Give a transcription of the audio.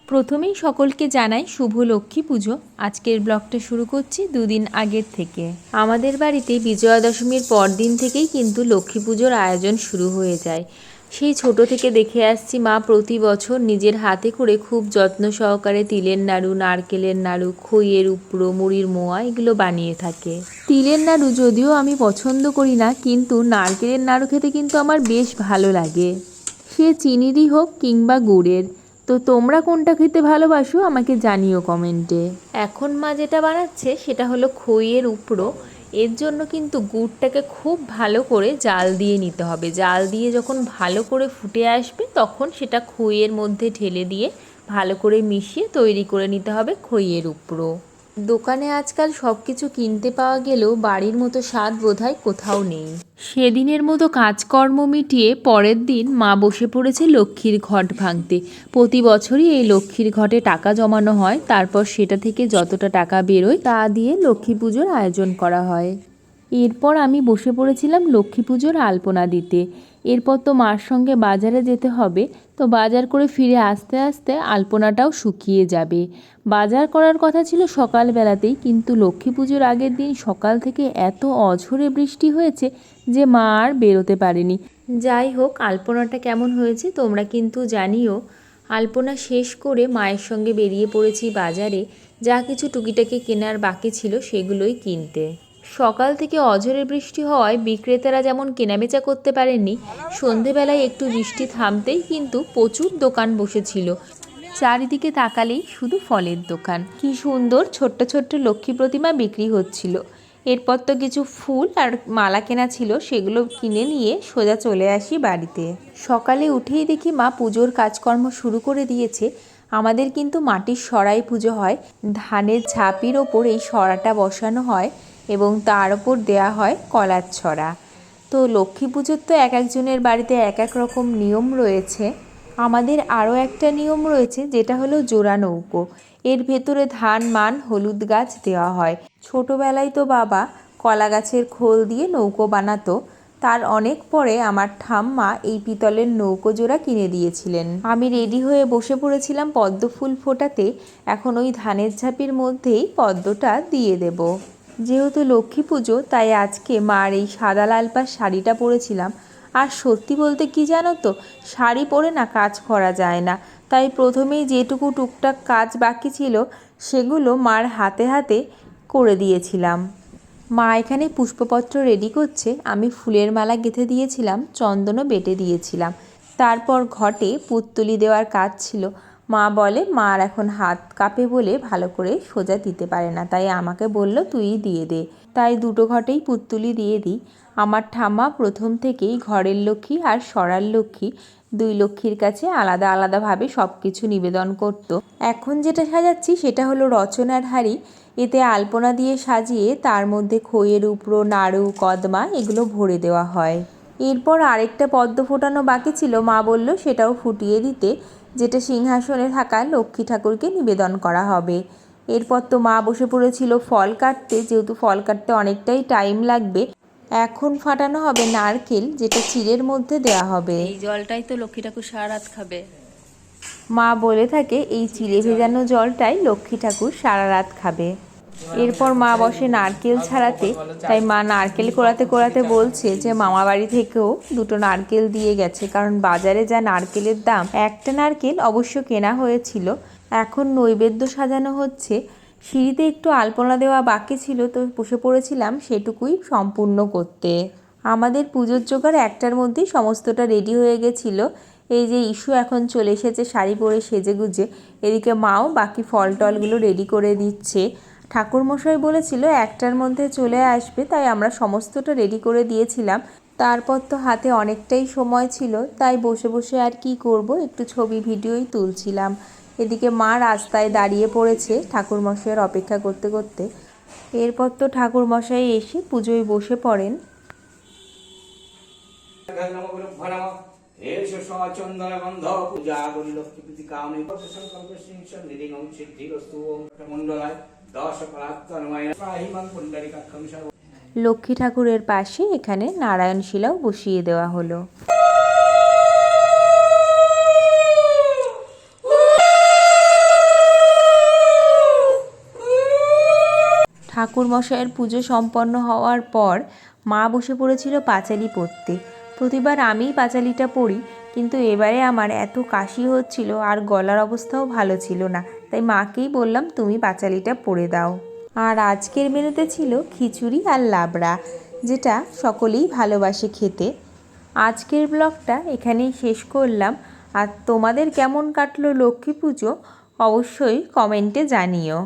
প্রথমেই সকলকে জানাই শুভ লক্ষ্মী পুজো। আজকের ব্লগটা শুরু করছি দুদিন আগের থেকে। আমাদের বাড়িতে বিজয়া দশমীর পরদিন থেকেই কিন্তু লক্ষ্মী পুজোর আয়োজন শুরু হয়ে যায়। সেই ছোট থেকে দেখে আসছি মা প্রতি বছর নিজের হাতে করে খুব যত্ন সহকারে তিলের নাড়ু, নারকেলের নাড়ু, খইয়ের উপড়ো, মুড়ির মোয়া এগুলো বানিয়ে থাকে। তিলের নাড়ু যদিও আমি পছন্দ করি না, কিন্তু নারকেলের নাড়ু খেতে কিন্তু আমার বেশ ভালো লাগে, সে চিনিরই হোক কিংবা গুড়ের। তো তোমরা কোনটা খেতে ভালোবাসো আমাকে জানিও কমেন্টে। এখন মা যেটা বানাচ্ছে সেটা হলো খইয়ের উপড়ো। এর জন্য কিন্তু গুড়টাকে খুব ভালো করে জাল দিয়ে নিতে হবে। জাল দিয়ে যখন ভালো করে ফুটে আসবে তখন সেটা খইয়ের মধ্যে ঢেলে দিয়ে ভালো করে মিশিয়ে তৈরি করে নিতে হবে খইয়ের উপড়ো। দোকানে আজকাল সব কিছু কিনতে পাওয়া গেলেও বাড়ির মতো স্বাদ বোধহয় কোথাও নেই। সেদিনের মতো কাজকর্ম মিটিয়ে পরের দিন মা বসে পড়েছে লক্ষ্মীর ঘট ভাঙতে। প্রতি বছরই এই লক্ষ্মীর ঘটে টাকা জমানো হয়, তারপর সেটা থেকে যতটা টাকা বেরোয় তা দিয়ে লক্ষ্মী পুজোর আয়োজন করা হয়। এরপর আমি বসে পড়েছিলাম লক্ষ্মী পুজোর আলপনা দিতে। এরপর তো মার সঙ্গে বাজারে যেতে হবে, তো বাজার করে ফিরে আস্তে আস্তে আলপনাটাও শুকিয়ে যাবে। বাজার করার কথা ছিল সকালবেলাতেই, কিন্তু লক্ষ্মী পুজোর আগের দিন সকাল থেকে এত অঝোরে বৃষ্টি হয়েছে যে মা আর বেরোতে পারেনি। যাই হোক, আলপনাটা কেমন হয়েছে তোমরা কিন্তু জানিও। আলপনা শেষ করে মায়ের সঙ্গে বেরিয়ে পড়েছি বাজারে। যা কিছু টুকিটাকি কেনার বাকি ছিল সেগুলোই কিনতে। সকাল থেকে অঝোরে বৃষ্টি হওয়ায় বিক্রেতারা যেমন কেনাবেচা করতে পারেননি, সন্ধেবেলায় একটু বৃষ্টি থামতেই কিন্তু প্রচুর দোকান বসেছিল। চারিদিকে তাকালেই শুধু ফলের দোকান। কি সুন্দর ছোট্ট ছোট্ট লক্ষ্মী প্রতিমা বিক্রি হচ্ছিল। এরপর তো কিছু ফুল আর মালা কেনা ছিল, সেগুলো কিনে নিয়ে সোজা চলে আসি বাড়িতে। সকালে উঠেই দেখি মা পুজোর কাজকর্ম শুরু করে দিয়েছে। আমাদের কিন্তু মাটির সরাই পুজো হয়। ধানের ঝাঁপির ওপর এই সরাটা বসানো হয় এবং তার ওপর দেয়া হয় কলার ছড়া। তো লক্ষ্মী পুজোর তো এক একজনের বাড়িতে এক এক রকম নিয়ম রয়েছে। আমাদের আরও একটা নিয়ম রয়েছে, যেটা হলো জোড়া নৌকো। এর ভেতরে ধান, মান, হলুদ গাছ দেওয়া হয়। ছোটোবেলায় তো বাবা কলা গাছের খোল দিয়ে নৌকো বানাতো। তার অনেক পরে আমার ঠাম্মা এই পিতলের নৌকো জোড়া কিনে দিয়েছিলেন। আমি রেডি হয়ে বসে পড়েছিলাম পদ্ম ফুল ফোটাতে। এখন ওই ধানের ঝাঁপির মধ্যেই পদ্মটা দিয়ে দেব। যেহেতু লক্ষ্মী পুজো, তাই আজকে মার এই সাদা লাল পাড় শাড়িটা পরেছিলাম। আর সত্যি বলতে কি জানো তো, শাড়ি পরে না কাজ করা যায় না। তাই প্রথমেই যেটুকু টুকটাক কাজ বাকি ছিল সেগুলো মার হাতে হাতে করে দিয়েছিলাম। মা এখানে পুষ্পপত্র রেডি করছে, আমি ফুলের মালা গেঁথে দিয়েছিলাম, চন্দনও বেটে দিয়েছিলাম। তারপর ঘটে পুত্তুলি দেওয়ার কাজ ছিল। মা বলে মার এখন হাত কাঁপে বলে ভালো করে সোজা দিতে পারে না, তাই আমাকে বলল তুই দিয়ে দে। তাই দুটো ঘটেই পুত্তুলি দিয়ে দিই। আমার ঠাম্মা প্রথম থেকেই ঘরের লক্ষ্মী আর সরার লক্ষ্মী দুই লক্ষ্মীর কাছে আলাদা আলাদাভাবে সব কিছু নিবেদন করত। এখন যেটা সাজাচ্ছি সেটা হলো রচনার হাঁড়ি। এতে আলপনা দিয়ে সাজিয়ে তার মধ্যে খইয়ের উপড়ো, নাড়ু, কদমা এগুলো ভরে দেওয়া হয়। এরপর আরেকটা পদ্ম ফোটানো বাকি ছিল, মা বলল সেটাও ফুটিয়ে দিতে, যেটা সিংহাসনে থাকা লক্ষ্মী ঠাকুরকে নিবেদন করা হবে। এরপর তো মা বসে পড়েছিল ফল কাটতে, যেহেতু ফল কাটতে অনেকটাই টাইম লাগবে। এখন ফাটানো হবে নারকেল, যেটা চিড়ের মধ্যে দেওয়া হবে। এই জলটাই তো লক্ষ্মী ঠাকুর সারা রাত খাবে। মা বলে থাকে এই চিড়ে ভেজানো জলটাই লক্ষ্মী ঠাকুর সারা রাত খাবে। এরপর মা বসে নারকেল ছাড়াতে, তাই মা নারকেল কোড়াতে কোড়াতে বলছে যে মামা বাড়ি থেকেও দুটো নারকেল দিয়ে গেছে, কারণ বাজারে যা নারকেলের দাম। একটা নারকেল অবশ্য কেনা হয়েছিল। এখন নৈবেদ্য সাজানো হচ্ছে। সিঁড়িতে একটু আলপনা দেওয়া বাকি ছিল, তো বসে পড়েছিলাম সেটুকুই সম্পূর্ণ করতে। আমাদের পুজোর জোগাড় একটার মধ্যেই সমস্তটা রেডি হয়ে গেছিলো। এই যে ইস্যু এখন চলে এসেছে শাড়ি পরে সেজেগুজে, এদিকে মাও বাকি ফল টলগুলো রেডি করে দিচ্ছে। ঠাকুরমশাই বলেছিল একটার মধ্যে চলে আসবে, তাই আমরা সমস্তটা রেডি করে দিয়েছিলাম। তারপর তো হাতে অনেকটাই সময় ছিল, তাই বসে বসে আর কি করব, একটু ছবি ভিডিওই তুলছিলাম। এদিকে মা রাস্তায় দাঁড়িয়ে পড়েছে ঠাকুরমশাইয়ের অপেক্ষা করতে করতে। এরপর তো ঠাকুরমশাই এসে পুজোয় বসে পড়েন। চন্দনগন্ধ পূজা করি লক্ষ্মীপতি কামে সংকল্প সিংহ সিদ্ধিরস্তু মণ্ডলায় দশ কলাত্তনময় প্রাহিমাং পুণ্ডরিকাক্ষং সর্ব। লক্ষ্মী ঠাকুরের পাশে এখানে নারায়ণ শিলাও বসিয়ে দেওয়া হলো। ঠাকুরমশাইয়ের পুজো সম্পন্ন হওয়ার পর মা বসে পড়েছিল পাঁচালি পড়তে। প্রতিবার আমিই পাঁচালিটা পড়ি, কিন্তু এবারে আমার এত কাশি হচ্ছিল আর গলার অবস্থাও ভালো ছিল না, তাই মাকেই বললাম তুমি পাঁচালিটা পড়ে দাও। আর আজকের মেনুতে ছিল খিচুড়ি আর লাবড়া, যেটা সকলেই ভালোবাসে খেতে। আজকের ব্লগটা এখানেই শেষ করলাম। আর তোমাদের কেমন কাটলো লক্ষ্মী পুজো অবশ্যই কমেন্টে জানিও।